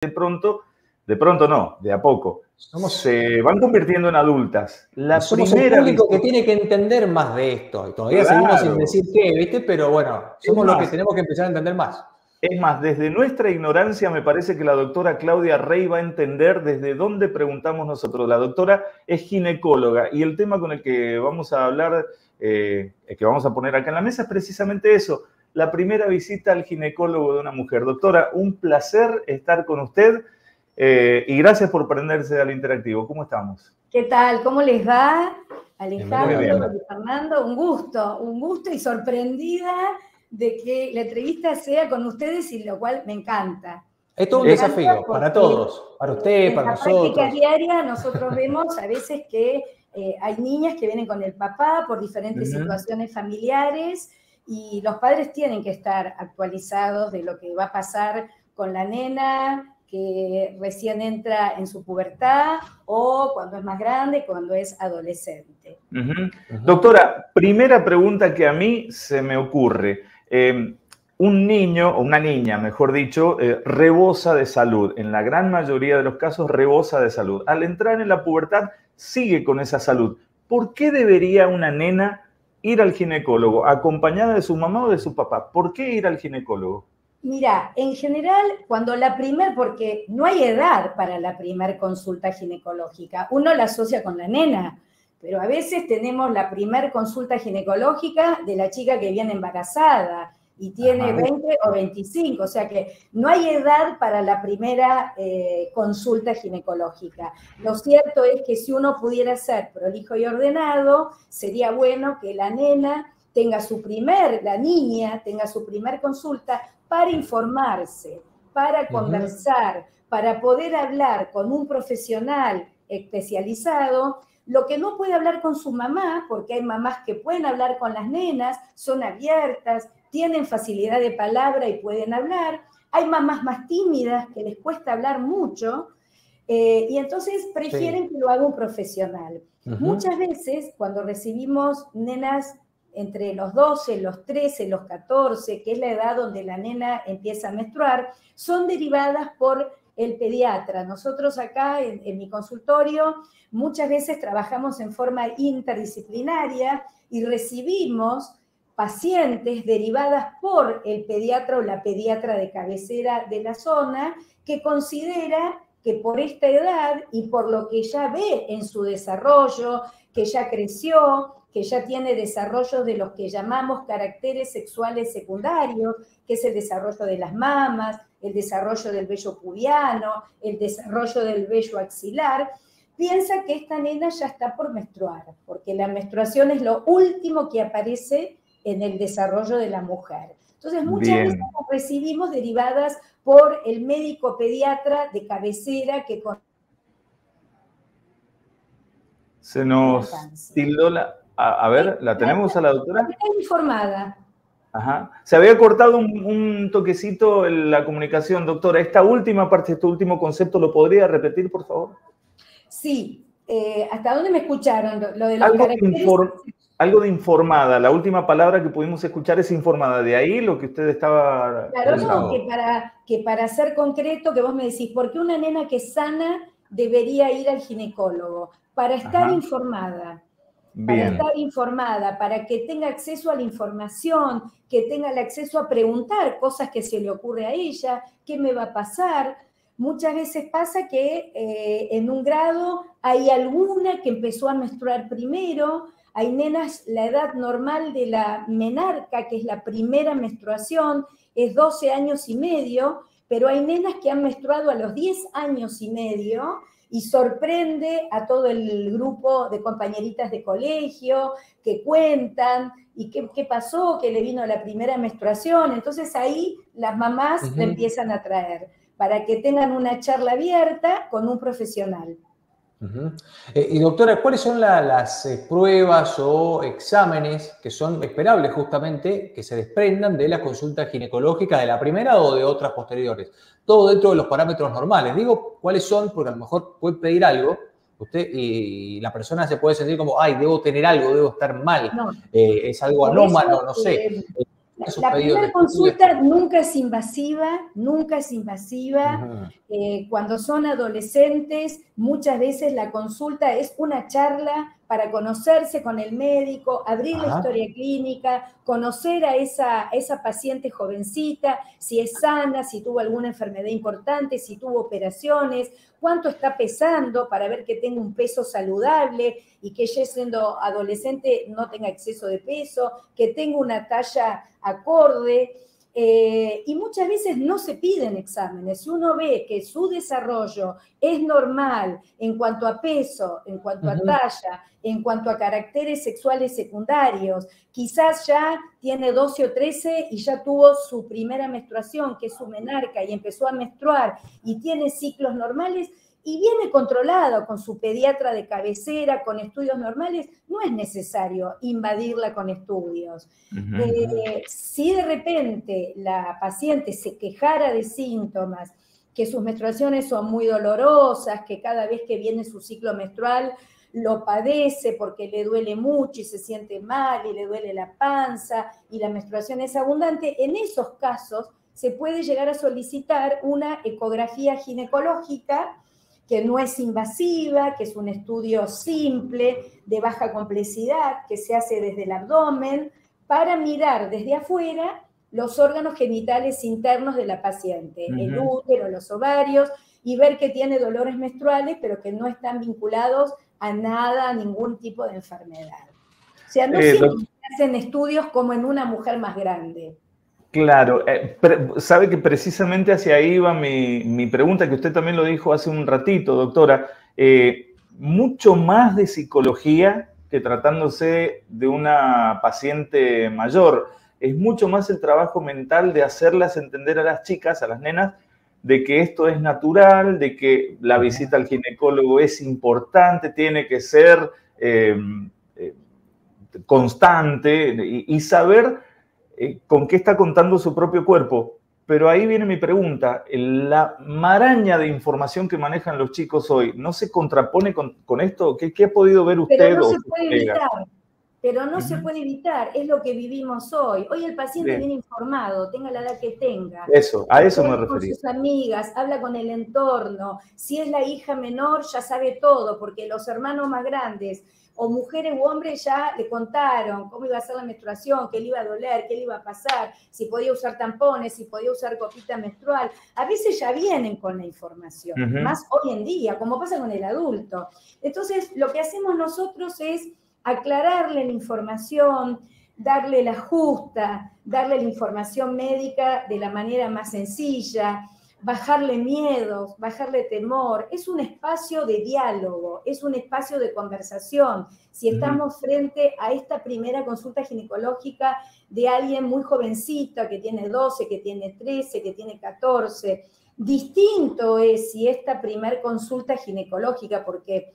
de pronto no, de a poco, se van convirtiendo en adultas. Somos el público que tiene que entender más de esto. Y todavía seguimos sin decir qué, ¿viste? Pero bueno, somos los que tenemos que empezar a entender más. Es más, desde nuestra ignorancia me parece que la doctora Claudia Rey va a entender desde dónde preguntamos nosotros. La doctora es ginecóloga y el tema con el que vamos a hablar, que vamos a poner acá en la mesa es precisamente eso, la primera visita al ginecólogo de una mujer. Doctora, un placer estar con usted y gracias por prenderse al interactivo. ¿Cómo estamos? ¿Qué tal? ¿Cómo les va? Alejandro y Fernando, un gusto y sorprendida de que la entrevista sea con ustedes, y lo cual me encanta. Es todo un desafío para todos, para usted, para nosotros. En la práctica diaria nosotros vemos a veces que hay niñas que vienen con el papá por diferentes situaciones familiares y los padres tienen que estar actualizados de lo que va a pasar con la nena que recién entra en su pubertad o cuando es más grande, cuando es adolescente. Doctora, primera pregunta que a mí se me ocurre. Un niño, o una niña, mejor dicho, rebosa de salud. En la gran mayoría de los casos rebosa de salud. Al entrar en la pubertad sigue con esa salud. ¿Por qué debería una nena ir al ginecólogo? ¿Acompañada de su mamá o de su papá? ¿Por qué ir al ginecólogo? Mira, en general, porque no hay edad para la primer consulta ginecológica, uno la asocia con la nena, pero a veces tenemos la primer consulta ginecológica de la chica que viene embarazada y tiene 20 o 25, o sea que no hay edad para la primera consulta ginecológica. Lo cierto es que si uno pudiera ser prolijo y ordenado, sería bueno que la niña tenga su primer consulta para informarse, para conversar, para poder hablar con un profesional especializado, lo que no puede hablar con su mamá, porque hay mamás que pueden hablar con las nenas, son abiertas, tienen facilidad de palabra y pueden hablar, hay mamás más tímidas que les cuesta hablar mucho, y entonces prefieren que lo haga un profesional. Muchas veces, cuando recibimos nenas entre los 12, los 13, los 14, que es la edad donde la nena empieza a menstruar, son derivadas por el pediatra. Nosotros acá en mi consultorio muchas veces trabajamos en forma interdisciplinaria y recibimos pacientes derivadas por el pediatra o la pediatra de cabecera de la zona que considera que por esta edad y por lo que ya ve en su desarrollo, que ya creció, que ya tiene desarrollos de los que llamamos caracteres sexuales secundarios, que es el desarrollo de las mamas, el desarrollo del vello pubiano, el desarrollo del vello axilar, piensa que esta nena ya está por menstruar, porque la menstruación es lo último que aparece en el desarrollo de la mujer. Entonces, muchas veces nos recibimos derivadas por el médico pediatra de cabecera que se nos tildó la... A ver, ¿la tenemos a la doctora? Está informada. Ajá. Se había cortado un toquecito en la comunicación, doctora. Esta última parte, este último concepto, ¿lo podría repetir, por favor? Sí. ¿Hasta dónde me escucharon? Lo de los caracteres... Algo de informada. La última palabra que pudimos escuchar es informada. De ahí lo que usted estaba... Claro, no, que para ser concreto, que vos me decís, ¿por qué una nena que es sana debería ir al ginecólogo? Para estar informada. Para estar informada, para que tenga acceso a la información, que tenga el acceso a preguntar cosas que se le ocurre a ella, qué me va a pasar. Muchas veces pasa que en un grado hay alguna que empezó a menstruar primero, hay nenas, la edad normal de la menarca, que es la primera menstruación, es 12 años y medio, pero hay nenas que han menstruado a los 10 años y medio, y sorprende a todo el grupo de compañeritas de colegio que cuentan y qué pasó, que le vino la primera menstruación. Entonces ahí las mamás le empiezan a traer para que tengan una charla abierta con un profesional. Y doctora, ¿cuáles son las pruebas o exámenes que son esperables justamente que se desprendan de la consulta ginecológica de la primera o de otras posteriores? Todo dentro de los parámetros normales. Digo, ¿cuáles son? Porque a lo mejor puede pedir algo usted y la persona se puede sentir como, ay, debo tener algo, debo estar mal, no. es algo anómalo, no sé. La primera consulta nunca es invasiva, nunca es invasiva. Cuando son adolescentes, muchas veces la consulta es una charla para conocerse con el médico, abrir la historia clínica, conocer a esa paciente jovencita, si es sana, si tuvo alguna enfermedad importante, si tuvo operaciones, cuánto está pesando para ver que tenga un peso saludable y que ella siendo adolescente no tenga exceso de peso, que tenga una talla acorde. Y muchas veces no se piden exámenes. Si uno ve que su desarrollo es normal en cuanto a peso, en cuanto a talla, en cuanto a caracteres sexuales secundarios, quizás ya tiene 12 o 13 y ya tuvo su primera menstruación, que es su menarca, y empezó a menstruar y tiene ciclos normales, y viene controlado con su pediatra de cabecera, con estudios normales, no es necesario invadirla con estudios. Si de repente la paciente se quejara de síntomas, que sus menstruaciones son muy dolorosas, que cada vez que viene su ciclo menstrual lo padece porque le duele mucho y se siente mal y le duele la panza y la menstruación es abundante, en esos casos se puede llegar a solicitar una ecografía ginecológica que no es invasiva, que es un estudio simple, de baja complejidad, que se hace desde el abdomen, para mirar desde afuera los órganos genitales internos de la paciente, el útero, los ovarios, y ver que tiene dolores menstruales, pero que no están vinculados a nada, a ningún tipo de enfermedad. O sea, no siempre hacen estudios como en una mujer más grande. Claro, sabe que precisamente hacia ahí va mi pregunta, que usted también lo dijo hace un ratito, doctora. Mucho más de psicología que tratándose de una paciente mayor. Es mucho más el trabajo mental de hacerlas entender a las chicas, a las nenas, de que esto es natural, de que la visita al ginecólogo es importante, tiene que ser constante y saber con qué está contando su propio cuerpo. Pero ahí viene mi pregunta. La maraña de información que manejan los chicos hoy, ¿no se contrapone con esto? ¿Qué ha podido ver usted? Pero no se puede evitar. Pero no se puede evitar, es lo que vivimos hoy. Hoy el paciente viene informado, tenga la edad que tenga. Eso, a eso me refería. Con sus amigas, habla con el entorno. Si es la hija menor, ya sabe todo, porque los hermanos más grandes, o mujeres u hombres, ya le contaron cómo iba a ser la menstruación, qué le iba a doler, qué le iba a pasar, si podía usar tampones, si podía usar copita menstrual. A veces ya vienen con la información, más hoy en día, como pasa con el adulto. Entonces, lo que hacemos nosotros es aclararle la información, darle la justa, darle la información médica de la manera más sencilla, bajarle miedos, bajarle temor. Es un espacio de diálogo, es un espacio de conversación. Si estamos frente a esta primera consulta ginecológica de alguien muy jovencito, que tiene 12, que tiene 13, que tiene 14, distinto es si esta primera consulta ginecológica, porque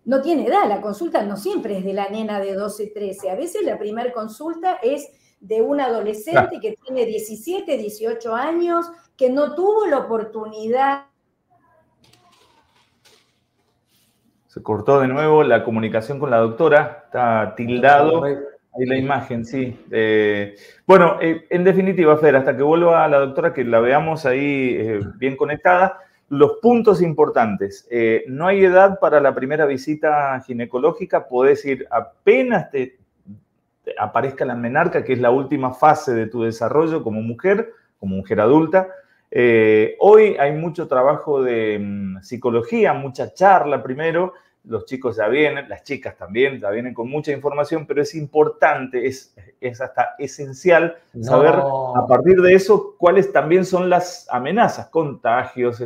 no tiene edad, la consulta no siempre es de la nena de 12, 13. A veces la primera consulta es de un adolescente que tiene 17, 18 años, que no tuvo la oportunidad. Se cortó de nuevo la comunicación con la doctora, está tildado. Ahí la imagen, sí. Bueno, en definitiva, Fer, hasta que vuelva la doctora, que la veamos ahí bien conectada. Los puntos importantes. No hay edad para la primera visita ginecológica. Podés ir apenas te aparezca la menarca, que es la última fase de tu desarrollo como mujer adulta. Hoy hay mucho trabajo de psicología, mucha charla primero. Los chicos ya vienen, las chicas también, ya vienen con mucha información, pero es importante, es hasta esencial saber a partir de eso cuáles también son las amenazas, contagios,